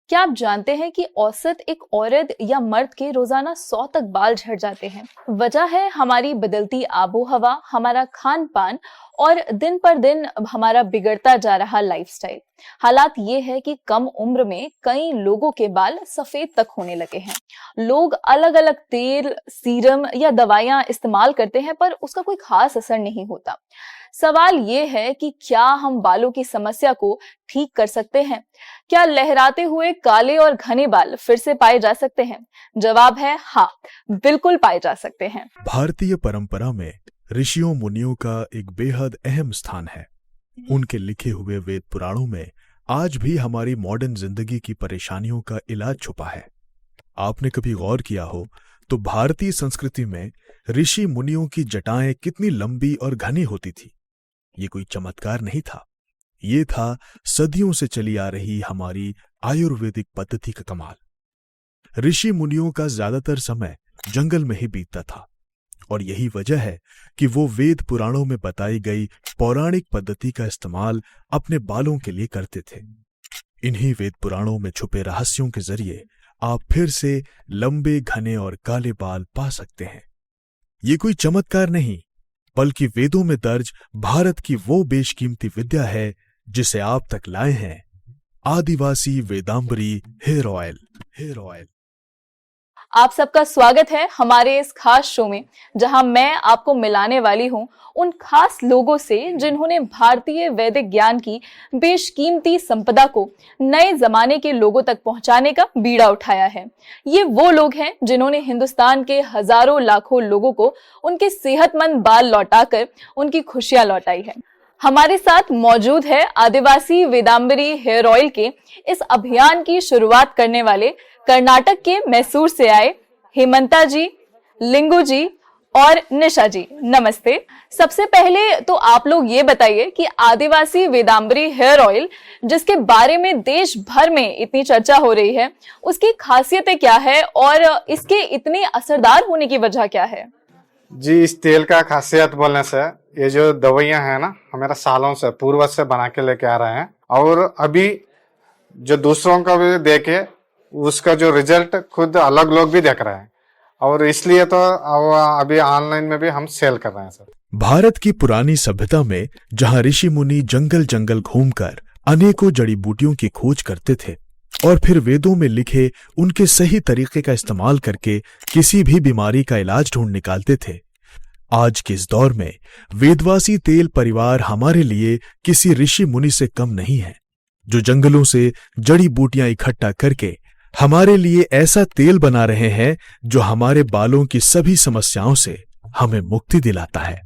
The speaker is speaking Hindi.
क्या आप जानते हैं कि औसत एक औरत या मर्द के रोजाना 100 तक बाल झड़ जाते हैं? वजह है हमारी बदलती आबोहवा, हमारा खान पान और दिन पर दिन हमारा बिगड़ता जा रहा लाइफस्टाइल। हालात ये है कि कम उम्र में कई लोगों के बाल सफेद तक होने लगे हैं। लोग अलग अलग तेल, सीरम या दवाइयां इस्तेमाल करते हैं, पर उसका कोई खास असर नहीं होता। सवाल ये है कि क्या हम बालों की समस्या को ठीक कर सकते हैं? क्या लहराते हुए काले और घने बाल फिर से पाए जा सकते हैं? जवाब है हाँ, बिल्कुल पाए जा सकते हैं। भारतीय परंपरा में ऋषियों मुनियों का एक बेहद अहम स्थान है। उनके लिखे हुए वेद पुराणों में आज भी हमारी मॉडर्न जिंदगी की परेशानियों का इलाज छुपा है। आपने कभी गौर किया हो तो भारतीय संस्कृति में ऋषि मुनियों की जटाएं कितनी लंबी और घनी होती थी। ये कोई चमत्कार नहीं था, ये था सदियों से चली आ रही हमारी आयुर्वेदिक पद्धति का कमाल। ऋषि मुनियों का ज्यादातर समय जंगल में ही बीतता था और यही वजह है कि वो वेद पुराणों में बताई गई पौराणिक पद्धति का इस्तेमाल अपने बालों के लिए करते थे। इन्हीं वेद पुराणों में छुपे रहस्यों के जरिए आप फिर से लंबे, घने और काले बाल पा सकते हैं। ये कोई चमत्कार नहीं, बल्कि वेदों में दर्ज भारत की वो बेशकीमती विद्या है जिसे आप तक लाए हैं आदिवासी वेदांबरी हेयर ऑयल। आप सबका स्वागत है हमारे इस खास शो में, जहां मैं आपको मिलाने वाली हूं उन खास लोगों से जिन्होंने भारतीय वैदिक ज्ञान की बेशकीमती संपदा को नए जमाने के लोगों तक पहुंचाने का बीड़ा उठाया है। ये वो लोग हैं जिन्होंने हिंदुस्तान के हजारों लाखों लोगों को उनके सेहतमंद बाल लौटाकर उनकी खुशियां लौटाई है। हमारे साथ मौजूद है आदिवासी वेदांबरी हेयर ऑयल के इस अभियान की शुरुआत करने वाले कर्नाटक के मैसूर से आए हेमंता जी, लिंगू जी और निशा जी। नमस्ते। सबसे पहले तो आप लोग ये बताइए कि आदिवासी वेदांबरी हेयर ऑयल, जिसके बारे में देश भर में इतनी चर्चा हो रही है, उसकी खासियतें क्या है और इसके इतने असरदार होने की वजह क्या है? जी, इस तेल का खासियत बोलने से, ये जो दवाइयां हैं ना, हमारा सालों से पूर्वज से बना के लेके आ रहे हैं और अभी जो दूसरों का भी देखे उसका जो रिजल्ट खुद अलग लोग भी देख रहे हैं और इसलिए तो अभी ऑनलाइन में भी हम सेल कर रहे हैं सर। भारत की पुरानी सभ्यता में जहां ऋषि मुनि जंगल जंगल घूमकर अनेकों जड़ी बूटियों की खोज करते थे और फिर वेदों में लिखे उनके सही तरीके का इस्तेमाल करके किसी भी बीमारी का इलाज ढूंढ निकालते थे, आज के इस दौर में वेदवासी तेल परिवार हमारे लिए किसी ऋषि मुनि से कम नहीं है, जो जंगलों से जड़ी बूटियां इकट्ठा करके हमारे लिए ऐसा तेल बना रहे हैं जो हमारे बालों की सभी समस्याओं से हमें मुक्ति दिलाता है।